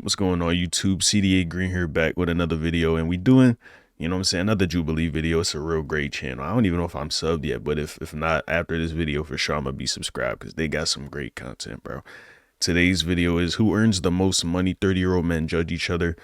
What's going on YouTube? CDA Green here back with another video, and we doing, you know what I'm saying, another Jubilee video. It's a real great channel. I don't even know if I'm subbed yet, but if not, after this video for sure I'm gonna be subscribed because they got some great content, bro. Today's video is who earns the most money. 30-year-old men judge each other.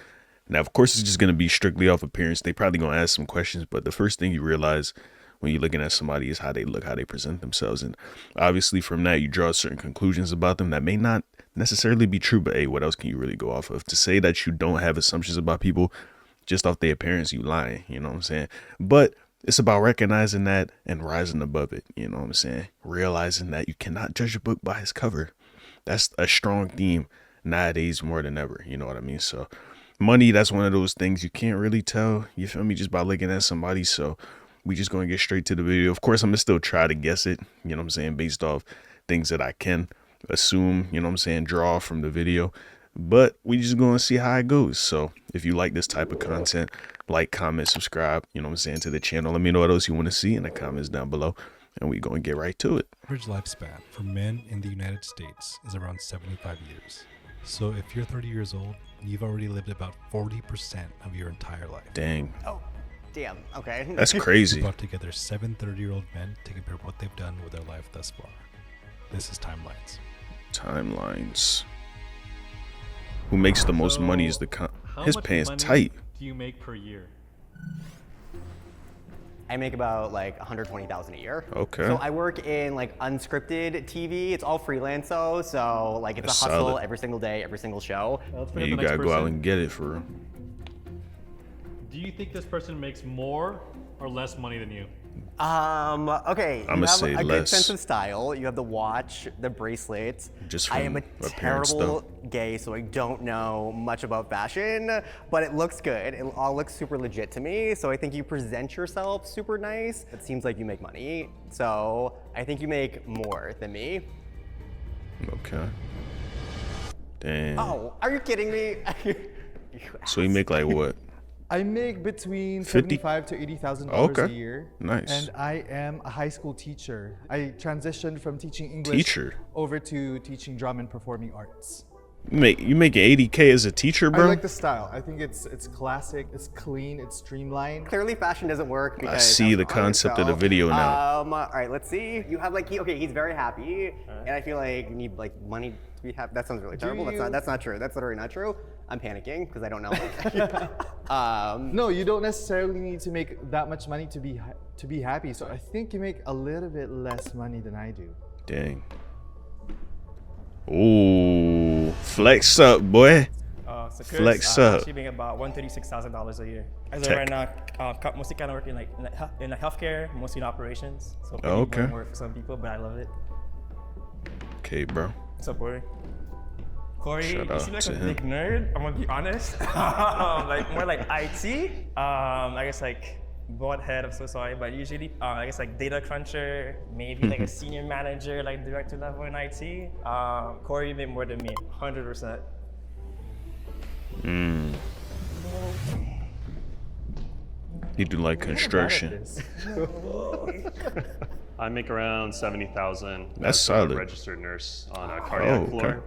Now, of course, it's just gonna be strictly off appearance. They probably gonna ask some questions, but the first thing you realize when you're looking at somebody is how they look, how they present themselves. And obviously from that, you draw certain conclusions about them that may not necessarily be true, but hey, what else can you really go off of? To say that you don't have assumptions about people just off their appearance, you lying, you know what I'm saying? But it's about recognizing that and rising above it, you know what I'm saying? Realizing that you cannot judge a book by its cover. That's a strong theme nowadays more than ever, you know what I mean? So money, that's one of those things you can't really tell, you feel me, just by looking at somebody. So we just gonna get straight to the video. Of course, I'm gonna still try to guess it, you know what I'm saying, based off things that I can assume, you know what I'm saying, draw from the video. But we just gonna see how it goes. So if you like this type of content, like, comment, subscribe, you know what I'm saying, to the channel. Let me know what else you want to see in the comments down below, and we gonna get right to it. Average lifespan for men in the United States is around 75 years. So if you're 30 years old, you've already lived about 40% of your entire life. Dang. Oh, damn. Okay. That's crazy. We brought together 7 30-year-old men to compare what they've done with their life thus far. This is Timelines. Timelines. Who makes the most money is the his pants tight. Do you make per year? I make about like 120,000 a year. Okay. So I work in like unscripted TV. It's all freelance though, so like it's That's a hustle solid. every single day, every single show. Let's Yeah, bring you up the next gotta go out person. and get it for real. Do you think this person makes more or less money than you? Okay. I'ma you have say a good less. sense of style. You have the watch, the bracelet. Just I am from a appearance, terrible gay, so I don't know much about fashion, but it looks good. It all looks super legit to me. So I think you present yourself super nice. It seems like you make money. So I think you make more than me. Okay. Damn. Oh, are you kidding me? So you make like what? I make between 50? $75,000 to $80,000 a Okay. year. Nice. And I am a high school teacher. I transitioned from teaching English Teacher? over to teaching drum and performing arts. You making 80K as a teacher, bro? I like the style. I think it's classic, it's clean, it's streamlined. Clearly fashion doesn't work because see I'm the on concept of the yourself. video now. All right, let's see. You have like, okay, he's very happy. And I feel like you need like money to be happy. That sounds really terrible. you? That's not true. That's literally not true. I'm panicking because I don't know. No, you don't necessarily need to make that much money to be happy. So I think you make a little bit less money than I do. Dang. Ooh, flex up, boy. So Chris, Flex I'm up. achieving about $136,000 a year. As Tech. of right now, mostly kind of working in healthcare, mostly in operations. So pretty Okay. boring work for some people, but I love it. Okay, bro. What's up, Corey? Corey, Shout you out seem like to a him. big nerd. I'm gonna be honest. Like more like IT. I guess like board head. I'm so sorry, but usually I guess like data cruncher, maybe like a senior manager, like director level in IT. Corey, you made more than me, 100%. You do like construction. I make around 70,000. That's as solid. a registered nurse on a cardiac okay. floor.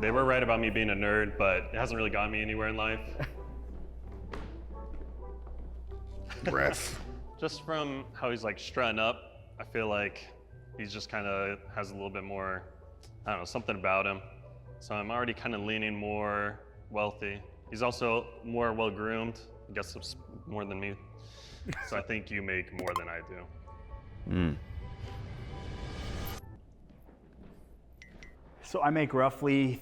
They were right about me being a nerd, but it hasn't really gotten me anywhere in life. Ref. Just from how he's like strutting up, I feel like he's just kind of has a little bit more, I don't know, something about him. So I'm already kind of leaning more wealthy. He's also more well-groomed. I guess it's more than me. So I think you make more than I do. So I make roughly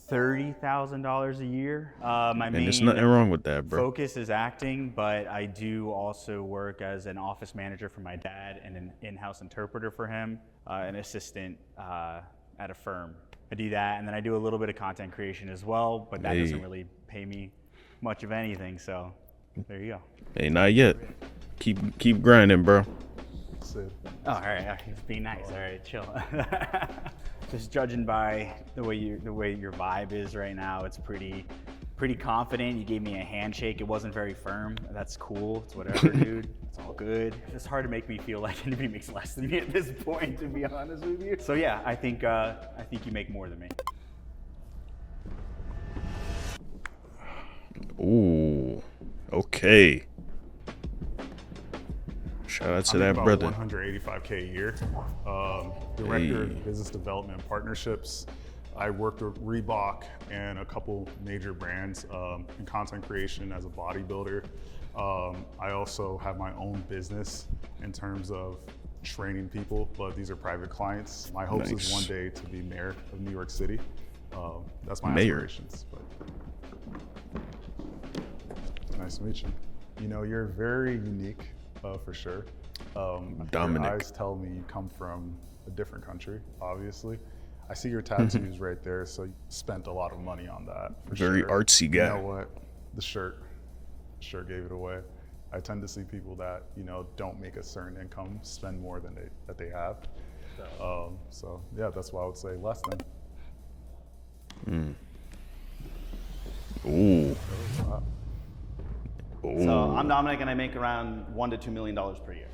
$30,000 a year. My And main there's nothing wrong with that, bro. focus is acting, but I do also work as an office manager for my dad and an in-house interpreter for him, an assistant at a firm. I do that, and then I do a little bit of content creation as well, but that doesn't Hey. really pay me much of anything, so there you go. Hey, not yet. Keep grinding, bro. Oh, all right, he's being nice. All right, chill. Just judging by the way your vibe is right now, it's pretty confident. You gave me a handshake. It wasn't very firm. That's cool. It's whatever, dude. It's all good. It's hard to make me feel like anybody makes less than me at this point, to be honest with you. So yeah, I think you make more than me. Ooh, okay. Shout out to I make that about brother. 185K a year. Director of Business Development and Partnerships. I worked with Reebok and a couple major brands in content creation as a bodybuilder. I also have my own business in terms of training people, but these are private clients. My hopes Nice. is one day to be mayor of New York City. That's my Mayor. aspirations. But nice to meet you. You know, you're very unique, for sure. Dominic. Your eyes tell me you come from a different country, obviously. I see your tattoos right there, so you spent a lot of money on that. For Very sure. artsy You guy. know what? The shirt gave it away. I tend to see people that, you know, don't make a certain income spend more than they have. So yeah, that's why I would say less than. Ooh. So I'm Dominic, and I make around $1 to $2 million per year.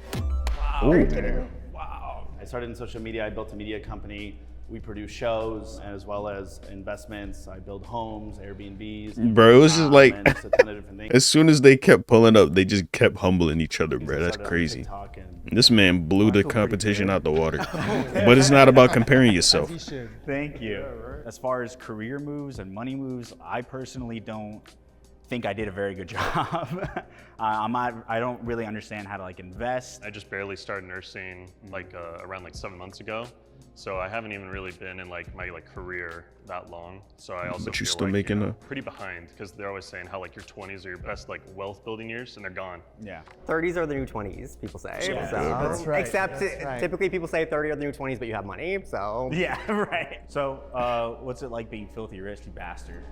Ooh. Wow. I started in social media. I built a media company. We produce shows as well as investments. I build homes, Airbnbs. Bro, it was just like, and just a ton of different things. as soon as they kept pulling up, they just kept humbling each other, I bro. That's started on crazy. TikTok and- This man blew the feel pretty competition good. out the water. But it's not about comparing yourself. Thank you. As far as career moves and money moves, I personally don't think I did a very good job. I don't really understand how to like invest. I just barely started nursing like around like 7 months ago. So I haven't even really been in like my like career that long. So I also But you feel still like, making you know, a- pretty behind because they're always saying how like your 20s are your best like wealth building years and they're gone. Yeah. 30s are the new 20s, people say. Yeah. So, That's right, Except that's right. typically people say 30 are the new 20s, but you have money. So Yeah, right. So, what's it like being filthy rich, you bastard?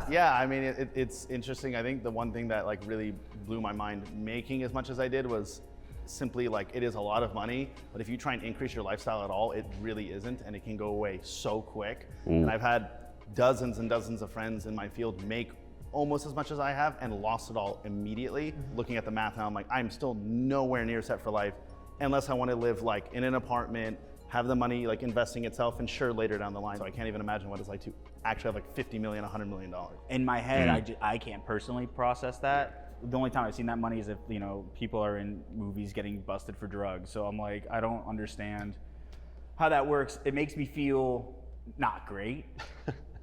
Yeah, I mean, it's interesting. I think the one thing that like really blew my mind making as much as I did was simply like it is a lot of money, but if you try and increase your lifestyle at all, it really isn't, and it can go away so quick. And I've had dozens and dozens of friends in my field make almost as much as I have and lost it all immediately. Looking at the math now, I'm like, I'm still nowhere near set for life unless I want to live like in an apartment, have the money like investing itself, and sure, later down the line. So I can't even imagine what it's like to actually have like 50 million, $100 million. In my head, I can't personally process that. The only time I've seen that money is if, you know, people are in movies getting busted for drugs. So I'm like, I don't understand how that works. It makes me feel not great.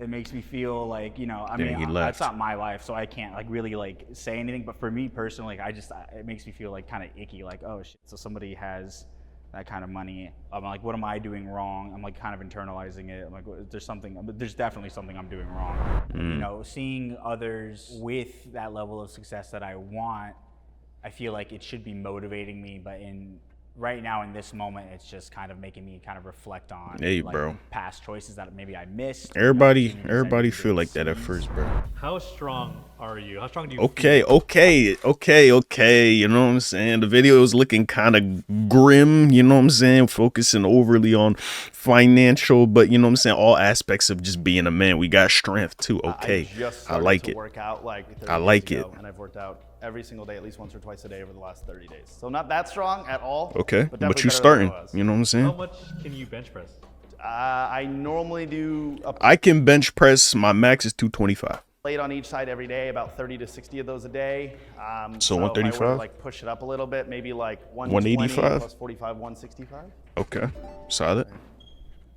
It makes me feel like, you know, I Dang, he mean, left. that's not my life, so I can't like really like say anything. But for me personally, like, it makes me feel like kind of icky, like, oh shit. So somebody has that kind of money. I'm like, what am I doing wrong? I'm like kind of internalizing it. I'm like, there's definitely something I'm doing wrong. You know, seeing others with that level of success that I want, I feel like it should be motivating me, but right now in this moment, it's just kind of making me kind of reflect on Hey, like, bro. past choices that maybe I missed. Everybody You know, feel like that at first, bro. How strong are you? How strong do you Okay, feel? okay. You know what I'm saying? The video was looking kind of grim, you know what I'm saying? Focusing overly on financial, but you know what I'm saying? All aspects of just being a man. We got strength too. Okay. I just I started like to it. work out like 30 I like days ago, it. and I've worked out every single day, at least once or twice a day over the last 30 days. So not that strong at all. Okay. but But definitely you better than starting. I was. You know what I'm How saying? much can you bench press? I normally do a I can bench press. My max is 225. plate on each side every day, about 30 to 60 of those a day. So if I were to, 135? like push it up a little bit, maybe like 120 185? plus 45, 165. Okay. Solid.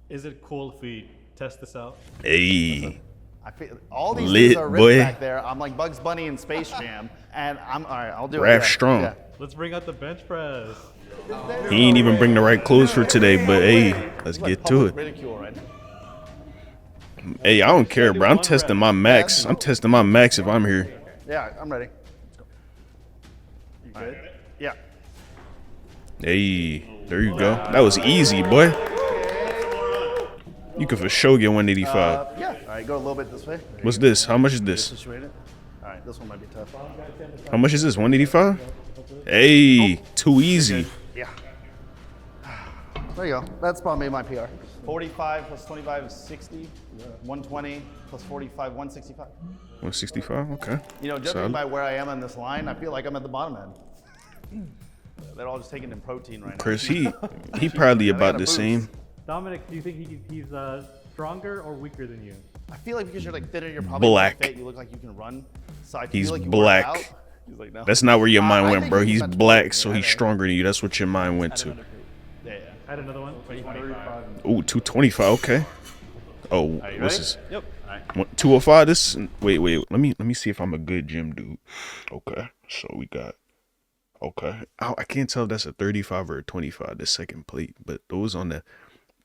Is it cool if we test this out? Hey. I feel all these Lit, things are ripped boy. back there. I'm like Bugs Bunny in Space Jam, and I'm all right. I'll do it. Raph yeah, strong. yeah. Let's bring out the bench press. He ain't even bring the right clothes for today, but hey, let's It's like get to public it. ridicule right now. Hey, I don't care, bro. I'm testing my max. I'm testing my max if I'm here. Yeah, I'm ready. You good? Yeah. Hey, there you go. That was easy, boy. You could for sure get 185. Yeah. All right, go a little bit this way. There What's you go. this? How much is this? Situate it. All right, this one might be tough. How much is this? 185? Hey, too easy. Yeah. There you go. That's probably my PR. 45 plus 25 is 60. 120 plus 45, 165. 165? Okay. You know, judging Solid. by where I am on this line, I feel like I'm at the bottom end. They're all just taking in protein right now. Chris, he probably I about gotta the boost. same. Dominic, do you think he's Stronger or weaker than you? I feel like because you're like thinner, you're probably Black. more fit. You look like you can run. So I He's feel like you black. work out. He's like, no. That's not where your mind I went, think bro. he's He's about black, 20. so he's stronger than you. That's what your mind went to. Yeah, Add another one. Ooh, 225. Okay. Oh, you what's ready? this? Yep. 205. This. Wait. Let me see if I'm a good gym dude. Okay. So we got. Okay. I can't tell if that's a 35 or a 25. The second plate, but those on the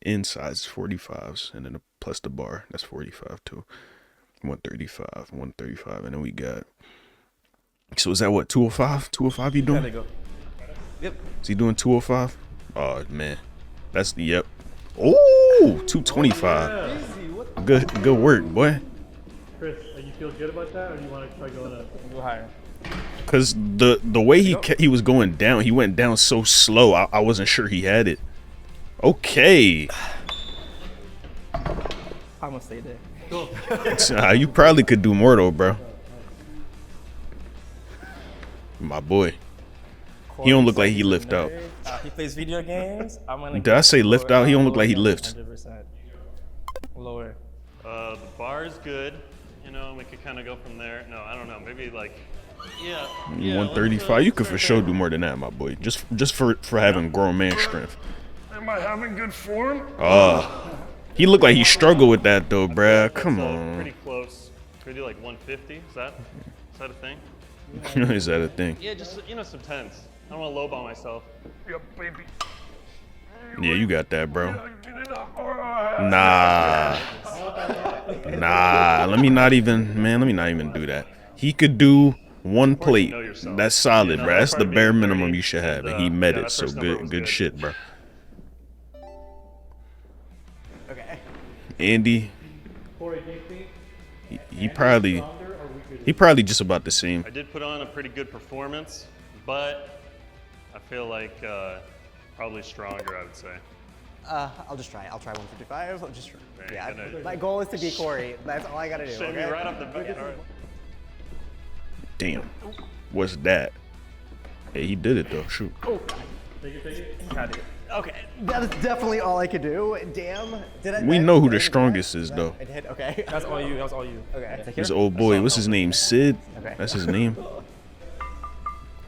inside is 45s, and then plus the bar, that's 45 too. 135, 135, and then we got. So is that what 205? 205 you doing? There they go. Yep. Is he doing 205? Oh man, that's the yep. Oh, 225. Good work, boy. Chris, you feel good about that, or do you want to try going up? Go higher. Cause the way he was going down, he went down so slow. I wasn't sure he had it. Okay. I'm gonna stay there. You probably could do more though, bro. My boy. He don't look like he lift out. He plays video games. I'm gonna. Did I say lift out? He don't look like he lifts. 100%. Lower. The bar is good. You know, we could kind of go from there. No, I don't know. Maybe like, yeah. 135. You could for sure do more than that, my boy. Just for having grown man strength. Am I having good form? He looked like he struggled with that though, bruh. Come on. Pretty close. Could we do like 150? Is that a thing? Is that a thing? Yeah, just some tens. I don't want to lowball myself. Yep, baby. Yeah, you got that, bro. Nah. Let me not even do that. He could do one plate. That's solid, bro. That's the bare minimum you should have, and he met it. So good shit, bro. Okay. Andy, Corey, do you think he probably just about the same. I did put on a pretty good performance, but I feel like probably stronger, I would say. I'll just try it. I'll try 155. I'll just try. Man, Yeah, gonna- my goal is to beat Corey. That's all I gotta do. Shame me Okay? right off the bat. All right. Damn, what's that? Hey, he did it though. Shoot. take it? Got it. Okay, that is definitely all I could do. Damn. We know who the strongest is though. It hit. Okay. That's all you. That's all you. Okay. This old boy, what's his name? Sid? Okay. That's his name?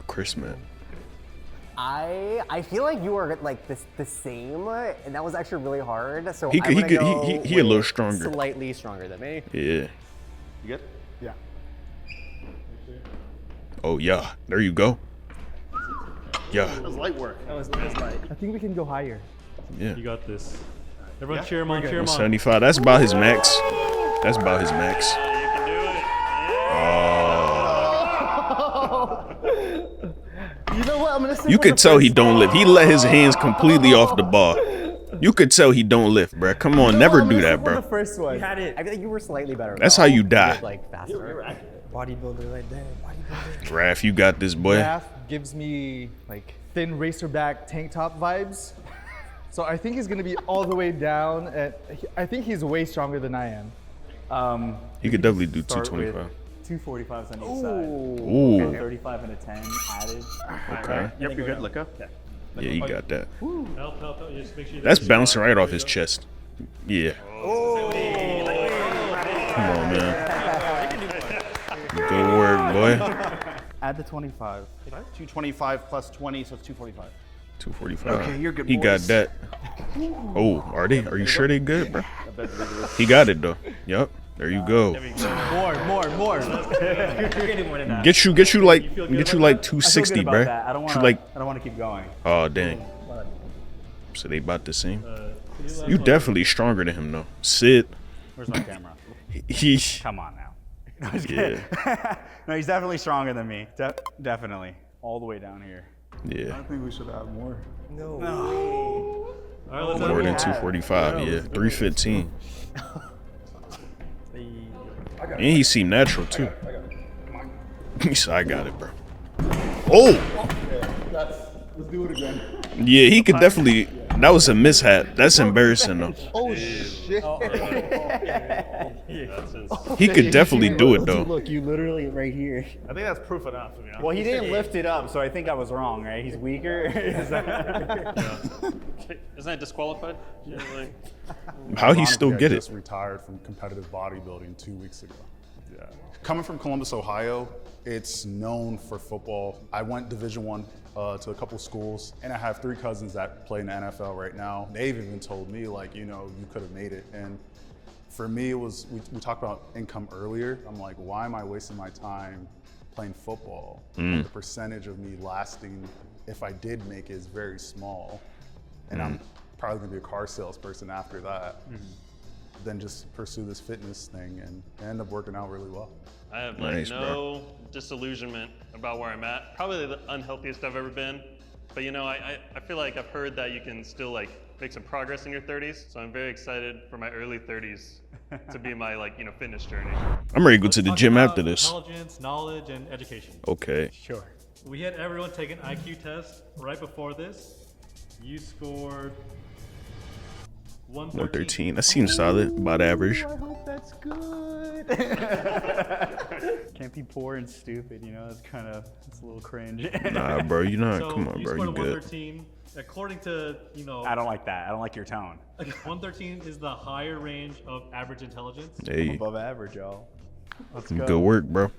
Chris, man. I feel like you are like the same, and that was actually really hard. So He I'm gonna go he a little with stronger. Slightly stronger than me. Yeah. You good? Yeah. Oh yeah. There you go. Yeah. That was light work. That was like. I think we can go higher. Yeah. You got this. Everyone cheer him on, cheer him on. 175. That's about his max. That's about his max. Yeah, you can do it. You know what? I'm gonna say You could tell he don't lift. He let his hands completely off the bar. You could tell he don't lift, bro. Come on, never do that, The bro. first one. You had it. I feel like you were slightly better. That's though. how you did, die. Like faster. Bodybuilder right there. Bodybuilder. Raph, you got this, boy. Raph gives me like thin racerback tank top vibes. So I think he's gonna be all the way down. I think he's way stronger than I am. You could definitely do Start with 225. 245s on each side. Ooh. 35 and a 10 added. Okay. Yep, you're good. Look up. Yeah, you got that. Help. Just make sure That's bouncing right off his chest. Yeah. Come on, man. Good work, boy. Add the 25. 225 plus 20, so it's 245. 245. Okay, you're good, He got boys. that. Oh, are they? Are you sure they good, bro? He got it though. Yep. There you go. More. You're getting more than that. Get you like feel good get you about like that? 260, about bro. that. I don't Get want you to. like I don't want to keep going. oh dang. So they about the same. You definitely stronger than him though. Sid. Where's my camera? He Come on now. No, I'm just yeah. kidding. No, he's definitely stronger than me. Definitely. All the way down here. Yeah. I think we should add more. All right, let's More than 245, yeah. 315. And he seemed natural too. He said, I got it, bro. Oh! Let's do it again. Yeah, he could definitely That was a mishap. That's embarrassing though. Oh shit! He could definitely do it though. Look, you literally right here. I think that's proof enough. To be honest. Well, he didn't lift it up, so I think I was wrong, right? He's weaker. Isn't that disqualified? Yeah, like, How he still Ironically, get I it? just retired from competitive bodybuilding 2 weeks ago. Yeah. Coming from Columbus, Ohio, it's known for football. I went Division I to a couple schools, and I have 3 cousins that play in the NFL right now. They've even told me, like, you know, you could have made it. And for me, it was, we talked about income earlier. I'm like, why am I wasting my time playing football? The percentage of me lasting, if I did make it, is very small. And I'm probably gonna be a car salesperson after that. Then just pursue this fitness thing and end up working out really well. I have like Nice, no bro. disillusionment about where I'm at. Probably the unhealthiest I've ever been. But you know, I feel like I've heard that you can still like make some progress in your 30s. So I'm very excited for my early 30s to be my like, you know, fitness journey. I'm ready to go to Let's the talk gym about after this. Intelligence, knowledge, and education. Okay. Sure. We had everyone take an IQ test right before this. You scored 113. That seems solid. About average. I hope that's good. Can't be poor and stupid, you know. It's a little cringe. Nah, bro. You not. So Come on, you bro. scored You a good. 113. According to, you know, I don't like that. I don't like your tone. 113 is the higher range of average intelligence. Hey, Above average, y'all. Let's go. good work, bro.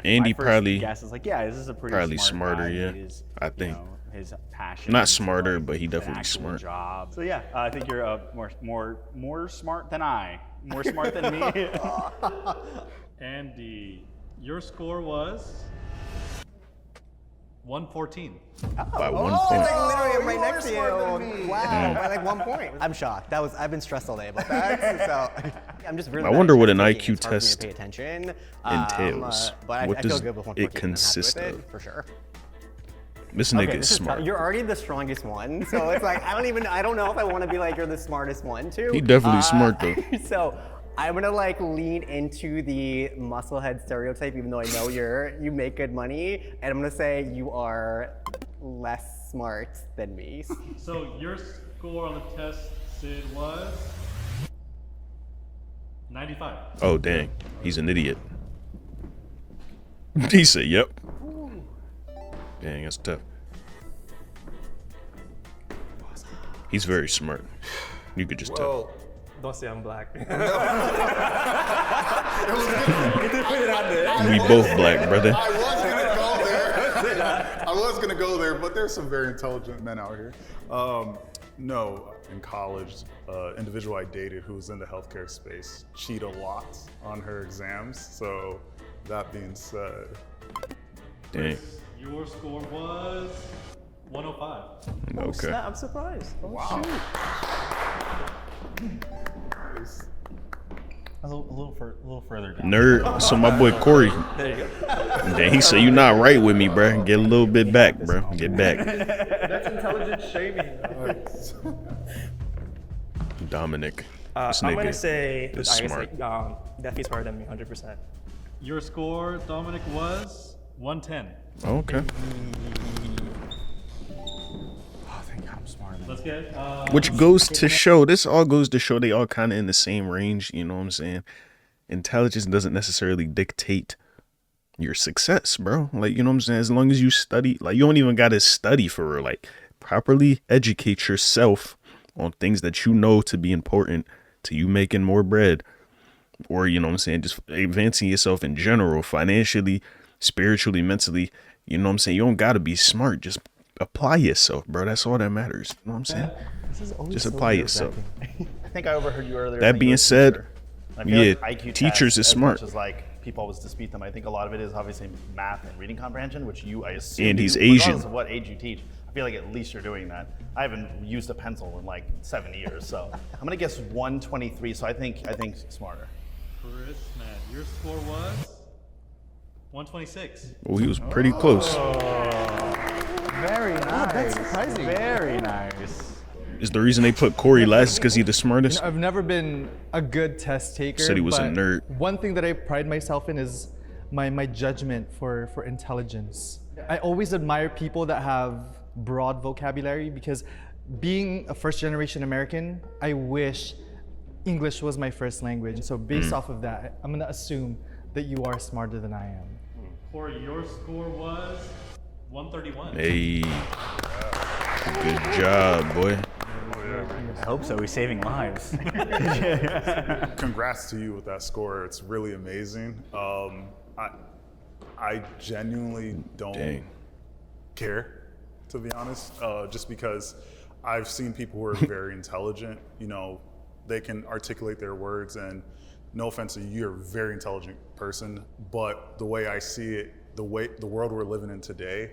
Andy My first probably guess is like, yeah, this is a pretty probably smart smarter, guy. yeah. He is, I you think. know, his passion. Not is, smarter, like, but he an definitely actual smart. Job. So yeah, I think you're more smart than I. More smart than me. Andy, your score was 114. by 1 It's point. like literally I'm right you next are to you. smarter than me. Wow, by like 1 point. I'm shocked. I've been stressed all day about that. So I'm just really I bad wonder at what an taking. IQ It's hard for me to test pay attention. entails. But What I feel does good with it 114. I'm happy consist with it, of? for sure. This nigga Okay, is this is smart. tough. You're already the strongest one, so it's like I don't know if I want to be like you're the smartest one too. He definitely smart though. So I'm gonna like lean into the musclehead stereotype, even though I know you make good money, and I'm gonna say you are less smart than me. So your score on the test, Sid, was 95. Oh dang, he's an idiot. He said, "Yep." Dang, that's tough. He's very smart. You could just tell. Don't say I'm black. We both black, brother. I was gonna go there. I was gonna go there, but there's some very intelligent men out here. No, in college, individual I dated who was in the healthcare space cheat a lot on her exams. So that being said, Dang. Your score was 105. Okay. I'm surprised. Oh, wow. A little further down. Nerd. So my boy Corey. There you go. Dang, he said you not right with me, bro. Get a little bit back, bro. Get back. That's intelligence shaming. Dominic. This I'm gonna nigga say, is I guess, smart. like, definitely smarter than me, 100%. Your score, Dominic, was 110. Okay. I think I'm smarter than Let's get Which goes to show, this all goes to show they all kind of in the same range, you know what I'm saying? Intelligence doesn't necessarily dictate your success, bro. Like, you know what I'm saying? As long as you study, like, you don't even got to study for real. Like, properly educate yourself on things that you know to be important to you making more bread. Or, you know what I'm saying, just advancing yourself in general, financially, spiritually, mentally. You know what I'm saying? You don't got to be smart. Just apply yourself, bro. That's all that matters. You know what I'm saying? Just apply yourself. I think I overheard you earlier. That saying being you're a said, teacher. I feel yeah, like IQ teachers tests, is smart. As much as like people always dispute them, I think a lot of it is obviously math and reading comprehension, which I assume. And you he's do, Asian. regardless of what age you teach. I feel like at least you're doing that. I haven't used a pencil in like 7 years, so I'm gonna guess 123. So I think smarter. Chris, man, your score was 126. Oh, he was pretty close. Very nice. That's surprising. Very nice. Is the reason they put Corey last because he's the smartest? I've never been a good test taker. Said he was a but nerd. One thing that I pride myself in is my judgment for intelligence. I always admire people that have broad vocabulary because being a first generation American, I wish English was my first language. So based off of that, I'm gonna assume that you are smarter than I am. Corey, your score was 131. Hey, good job, boy. I hope so. We're saving lives. Congrats to you with that score. It's really amazing. I genuinely don't Dang. care, to be honest, just because I've seen people who are very intelligent. You know, they can articulate their words, and no offense to you, you're a very intelligent person, but the way I see it, the world we're living in today,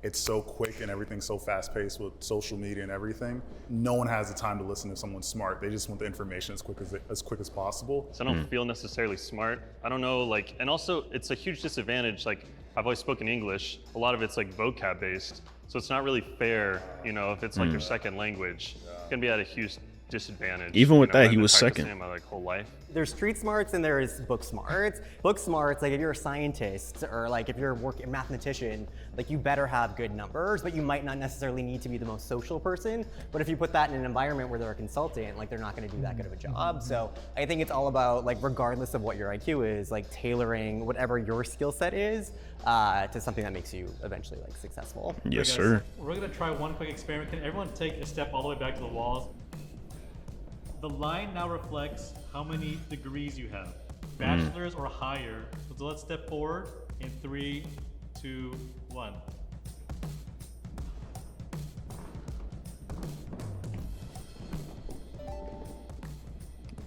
it's so quick and everything's so fast paced with social media and everything. No one has the time to listen to someone smart. They just want the information as quick as possible. So I don't feel necessarily smart. I don't know, like, and also it's a huge disadvantage. Like, I've always spoken English. A lot of it's like vocab based. So it's not really fair, you know, if it's like your second language. It's gonna be at a huge disadvantage. Even with you know, that, I've he been was practicing second. my like whole life. There's street smarts and there's book smarts. Book smarts, like if you're a scientist or like if you're a mathematician, like you better have good numbers, but you might not necessarily need to be the most social person. But if you put that in an environment where they're a consultant, like they're not gonna do that good of a job. So I think it's all about, like, regardless of what your IQ is, like tailoring whatever your skill set is to something that makes you eventually like successful. Yes, Guys, sir. We're gonna try one quick experiment. Can everyone take a step all the way back to the walls? The line now reflects how many degrees you have, bachelor's or higher. So let's step forward in 3, 2, 1.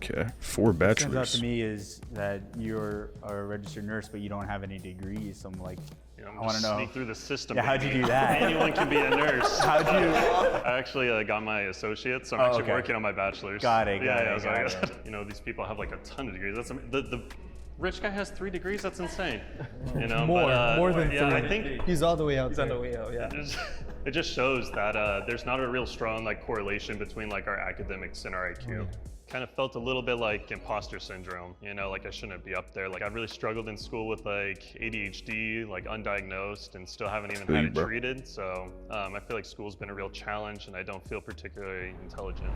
Okay, 4 Turns out bachelors. to me is that you're a registered nurse, but you don't have any degrees. So I'm like, You know, I'm I want to just know. sneak through the system. Yeah, how'd you baby. do that? Anyone can be a nurse. How'd you? I actually got my associates, so I'm Oh, actually okay. working on my bachelor's. Got it, Yeah, got yeah. it, So I got guess, you know, these people have like a ton of degrees. That's the rich guy has 3 degrees. That's insane. You know, More than yeah, 3. I think He's all the way out there. it just shows that there's not a real strong like correlation between like our academics and our IQ. Kind of felt a little bit like imposter syndrome, you know, like I shouldn't be up there. Like I really struggled in school with like ADHD, like undiagnosed, and still haven't even Feel had you, it bro. treated. So I feel like school's been a real challenge, and I don't feel particularly intelligent.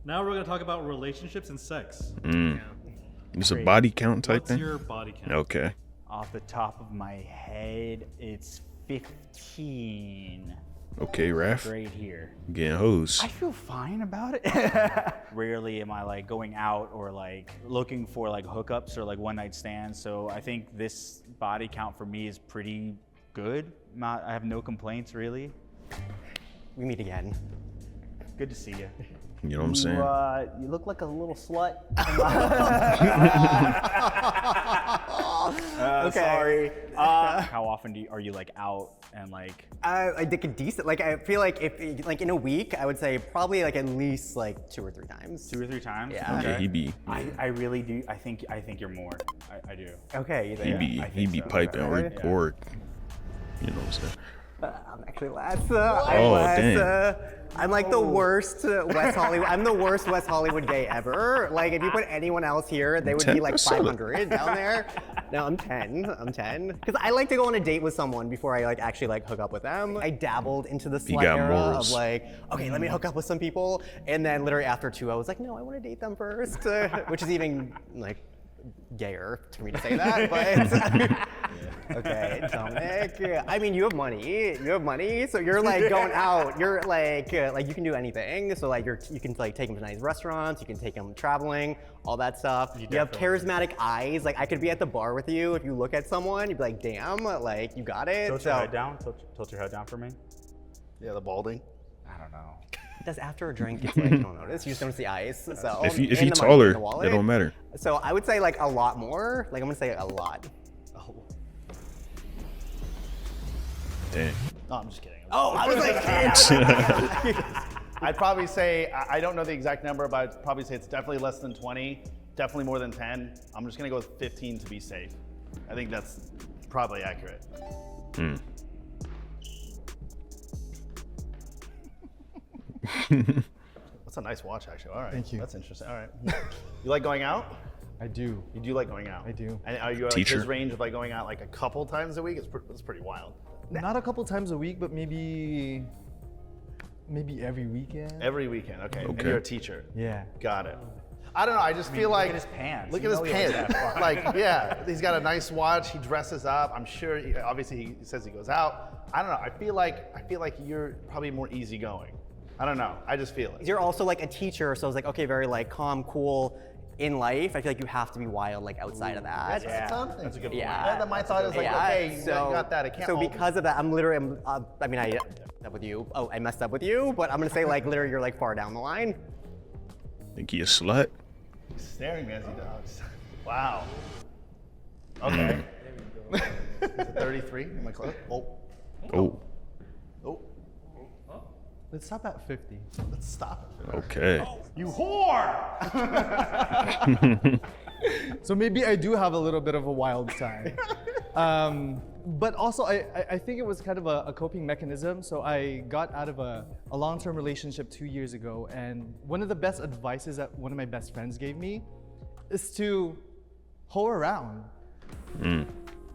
Now we're gonna talk about relationships and sex. It's a body count type What's thing. your body count? Okay. Off the top of my head, it's 15. Okay, Raph. Right here. Getting hoes. I feel fine about it. Rarely am I like going out or like looking for like hookups or like one night stands. So I think this body count for me is pretty good. I have no complaints really. We meet again. Good to see you. You know what I'm saying? You look like a little slut. Okay. Sorry. How often are you like out and like? I think a decent, like I feel like if like in a week, I would say probably like at least like 2 or 3 times. 2 or 3 times? Yeah. Yeah, he be I really do. I think you're more. I do. Okay, you he think? be I he think be so. piping Okay. report. You know what I'm saying? I'm actually less. Dang. I'm like the worst West Hollywood. I'm the worst West Hollywood gay ever. Like if you put anyone else here, they would be 10, like that's solid. 500 down there. No, I'm 10. I'm 10. Because I like to go on a date with someone before I like actually like hook up with them. I dabbled into the slut got era morals. of like, okay, let me hook up with some people, and then literally after 2, I was like, no, I want to date them first, which is even like gayer for me to say that, but okay, Dominic. I mean, you have money, so you're like going out. You're like you can do anything. So like you can like take them to nice restaurants. You can take them traveling, all that stuff. You have charismatic eyes. Like I could be at the bar with you. If you look at someone, you'd be like, damn, like you got it. Tilt your head down. Tilt your head down for me. Yeah, the balding. I don't know. Does after a drink, it's like you don't notice. You just don't see eyes. So If you and the money taller, in the wallet. that don't matter. So I would say like a lot more. Like I'm gonna say a lot. Oh. Damn. No, I'm just kidding. Oh, I was like, I'd probably say, I don't know the exact number, but I'd probably say it's definitely less than 20, definitely more than 10. I'm just gonna go with 15 to be safe. I think that's probably accurate. That's a nice watch, actually. All right. Thank you. That's interesting. All right. You like going out? I do. You do like going out? I do. And are you like Teacher. his range of like going out like a couple times a week? It's pretty wild. Not a couple times a week, but maybe every weekend. Every weekend, okay. And Okay. you're a teacher. Yeah. Got it. I don't know. I just feel like Look at his pants. Look You at his know he was pants. that far. Like, yeah, he's got a nice watch. He dresses up. I'm sure. Obviously, he says he goes out. I don't know. I feel like you're probably more easygoing. I don't know. I just feel it. You're also like a teacher, so it's like, okay, very like calm, cool in life. I feel like you have to be wild like outside of that. That's something. That's a good point. Yeah. My thought is like, okay, you got that. It can't So all be- because of that, I messed up with you. Oh, I messed up with you, but I'm gonna say like literally you're like far down the line. Think he a slut? staring me as he does. Wow. Okay. Is it 33? Am I close? Oh. Oh, Oh. Let's stop at 50. Let's stop it. okay. You whore! So maybe I do have a little bit of a wild side. But also, I think it was kind of a coping mechanism. So I got out of a long-term relationship 2 years ago. And one of the best advices that one of my best friends gave me is to hoe around.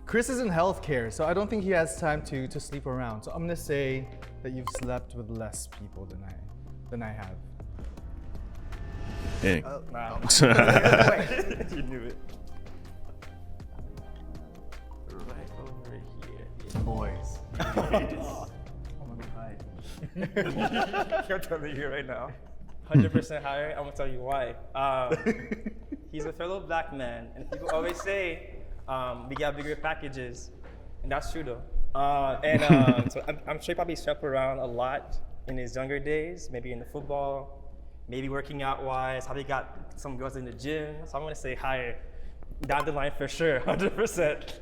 Chris is in healthcare, so I don't think he has time to sleep around. So I'm gonna say that you've slept with less people than I have. Dang. You knew it. Right over here. Boys. I'm telling you right now. 100% higher. I'm gonna tell you why. He's a fellow black man, and people always say we got bigger packages, and that's true though. So I'm sure he probably slept around a lot in his younger days, maybe in the football, maybe working out wise. Probably got some girls in the gym. So I'm gonna say higher, down the line for sure, 100%.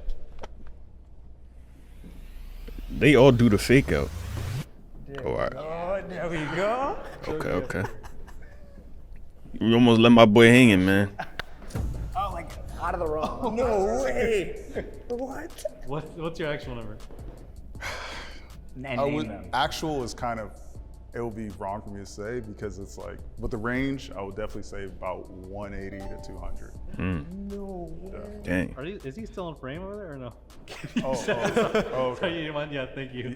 They all do the fake out. Oh, all right. Oh, there we go. Okay. You almost let my boy hanging, man. Oh, like out of the row. No way. What? What's your actual number? I would, actual is kind of, it would be wrong for me to say because it's like, with the range, I would definitely say about 180 to 200. No way. Dang. Is he still in frame over there or no? Oh, Sorry, you mind? Yeah, thank you.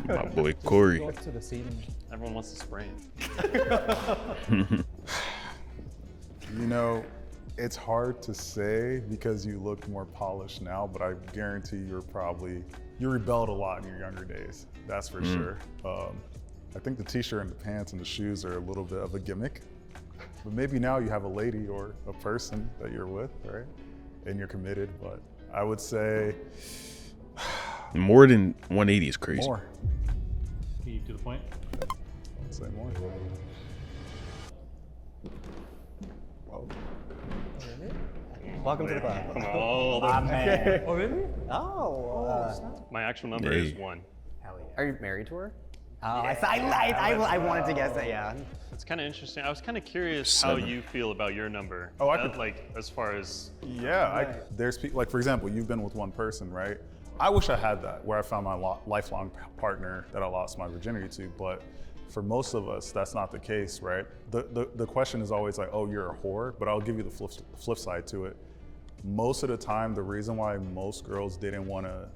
My boy Corey. Goes to the ceiling. Everyone wants to spray him. You know, it's hard to say because you look more polished now, but I guarantee you rebelled a lot in your younger days. That's for sure. I think the t-shirt and the pants and the shoes are a little bit of a gimmick, but maybe now you have a lady or a person that you're with, right? And you're committed, but I would say More than 180 is crazy. more. Can you to the point? I'd say more. Whoa. Welcome to the club. Oh, Oh, really? Oh. my actual number is Hey. 1. Are you married to her? Oh, I wanted to guess that. Yeah. It's kind of interesting. I was kind of curious how 7. you feel about your number. Oh, I could- like as far as Yeah, there's people, like for example, you've been with one person, right? I wish I had that, where I found my lifelong partner that I lost my virginity to, but for most of us, that's not the case, right? The question is always like, oh, you're a whore, but I'll give you the flip side to it. Most of the time, the reason why most girls didn't want to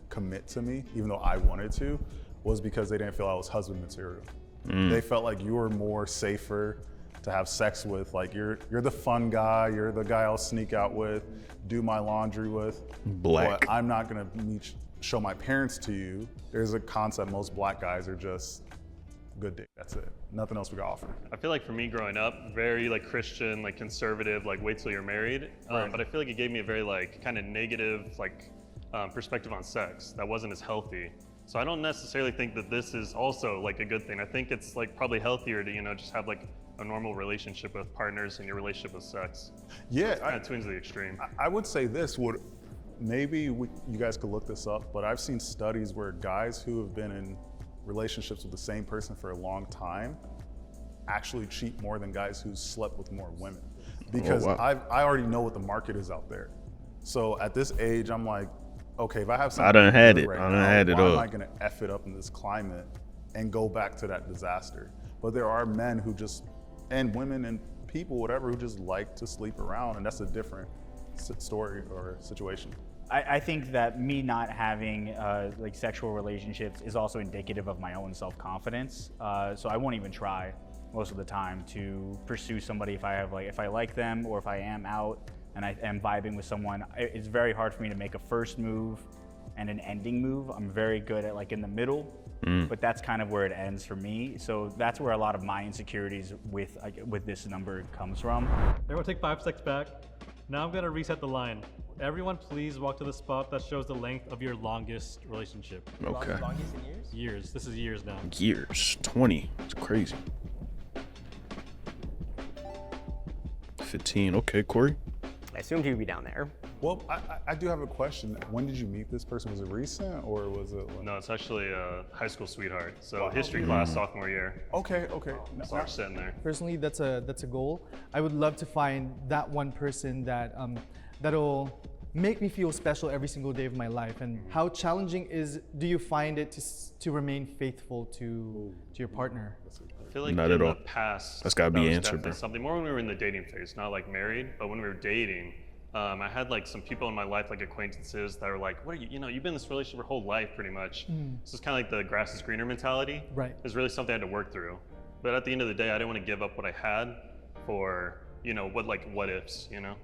commit to me, even though I wanted to, was because they didn't feel I was husband material. They felt like you were more safer to have sex with, like you're the fun guy, you're the guy I'll sneak out with, do my laundry with. Black. But I'm not gonna show my parents to you. There's a concept, most black guys are just good dick, that's it. Nothing else we got to offer. I feel like for me growing up, very like Christian, like conservative, like wait till you're married. Right. But I feel like it gave me a very like kind of negative like perspective on sex that wasn't as healthy. So I don't necessarily think that this is also like a good thing. I think it's like probably healthier to just have like a normal relationship with partners and your relationship with sex. Yeah, Kind of twins to the extreme. I would say this would, you guys could look this up, but I've seen studies where guys who have been in relationships with the same person for a long time actually cheat more than guys who slept with more women. Because wow. I already know what the market is out there. So at this age, I'm like, okay, if I have something I done had good it. right I done now, had it why am all. I gonna F it up in this climate and go back to that disaster? But there are men who just, and women and people, whatever, who just like to sleep around, and that's a different story or situation. I think that me not having like sexual relationships is also indicative of my own self-confidence. So I won't even try most of the time to pursue somebody if I like them, or if I am out and I am vibing with someone. It's very hard for me to make a first move and an ending move. I'm very good at like in the middle, but that's kind of where it ends for me. So that's where a lot of my insecurities with this number comes from. Everyone take 5 steps back. Now I'm gonna reset the line. Everyone please walk to the spot that shows the length of your longest relationship. Okay. Longest in years? Years, this is years now. Years. 20. It's crazy. 15. Okay, Corey. I assumed he would be down there. Well, I do have a question. When did you meet this person? Was it recent or was it? Like... No, it's actually a high school sweetheart. So history class, sophomore year. Okay. So we're sitting there. Personally, that's a goal. I would love to find that one person that that'll make me feel special every single day of my life. And how challenging do you find it to remain faithful to your partner? I feel like Not in at the all. past, That's gotta be that was answered, definitely bro. something more when we were in the dating phase, not like married, but when we were dating, I had like some people in my life, like acquaintances, that were like, "What are you? You know, you've been in this relationship your whole life, pretty much." So it's kind of like the grass is greener mentality. Right. It's really something I had to work through. But at the end of the day, I didn't want to give up what I had for, you know, what ifs, you know.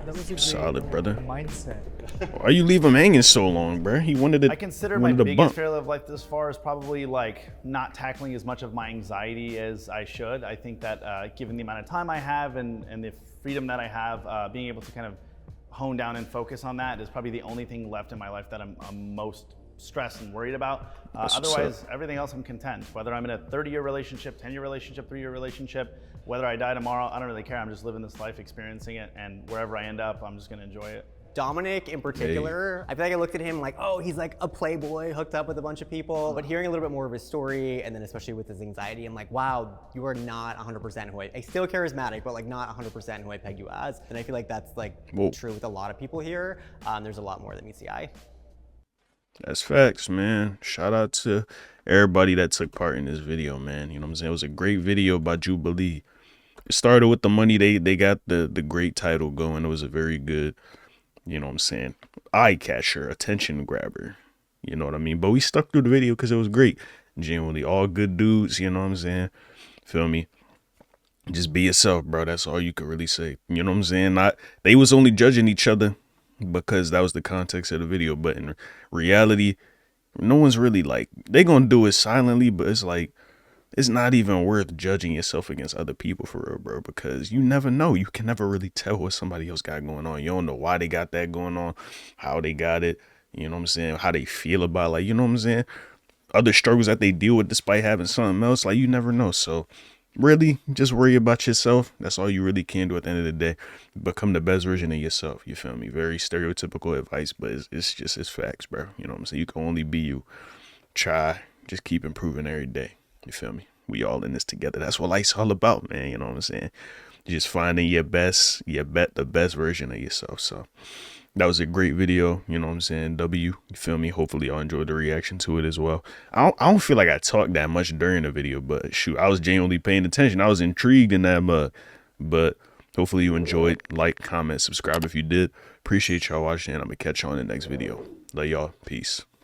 That was a great Solid, brother. mindset. Why you leave him hanging so long, bro? He wanted to. I consider my wanted to biggest bump. failure of life this far is probably like not tackling as much of my anxiety as I should. I think that given the amount of time I have and the freedom that I have, being able to kind of hone down and focus on that is probably the only thing left in my life that I'm most stressed and worried about. That's what's Otherwise, everything else I'm content. Whether I'm in a 30-year relationship, 10-year relationship, 3-year relationship, whether I die tomorrow, I don't really care. I'm just living this life, experiencing it, and wherever I end up, I'm just gonna enjoy it. Dominic in particular, I feel like I looked at him like, oh, he's like a playboy hooked up with a bunch of people. But hearing a little bit more of his story, and then especially with his anxiety, I'm like, wow, you are not 100% who I still charismatic, but like not 100% who I peg you as. And I feel like that's like true with a lot of people here. There's a lot more that meets the eye. That's facts, man. Shout out to everybody that took part in this video, man. You know what I'm saying? It was a great video by Jubilee. It started with the money. They got the great title going. It was a very good, you know what I'm saying, eye catcher, attention grabber. You know what I mean? But we stuck through the video because it was great. Genuinely, all good dudes, you know what I'm saying? Feel me? Just be yourself, bro. That's all you could really say. You know what I'm saying? They was only judging each other because that was the context of the video. But in reality, no one's really like, they gonna do it silently, but it's like, it's not even worth judging yourself against other people for real, bro, because you never know. You can never really tell what somebody else got going on. You don't know why they got that going on, how they got it, you know what I'm saying, how they feel about, like, you know what I'm saying, other struggles that they deal with despite having something else. Like, you never know. So really, just worry about yourself. That's all you really can do at the end of the day. Become the best version of yourself. You feel me? Very stereotypical advice, but it's facts, bro. You know what I'm saying? You can only be you. Try. Just keep improving every day. You feel me? We all in this together. That's what life's all about, man. You know what I'm saying? Just finding the best version of yourself. So that was a great video. You know what I'm saying? W, you feel me? Hopefully y'all enjoyed the reaction to it as well. I don't feel like I talked that much during the video, but shoot, I was genuinely paying attention. I was intrigued in that mug. But hopefully you enjoyed. Like, comment, subscribe if you did. Appreciate y'all watching, and I'm gonna catch y'all in the next video. Love y'all. Peace.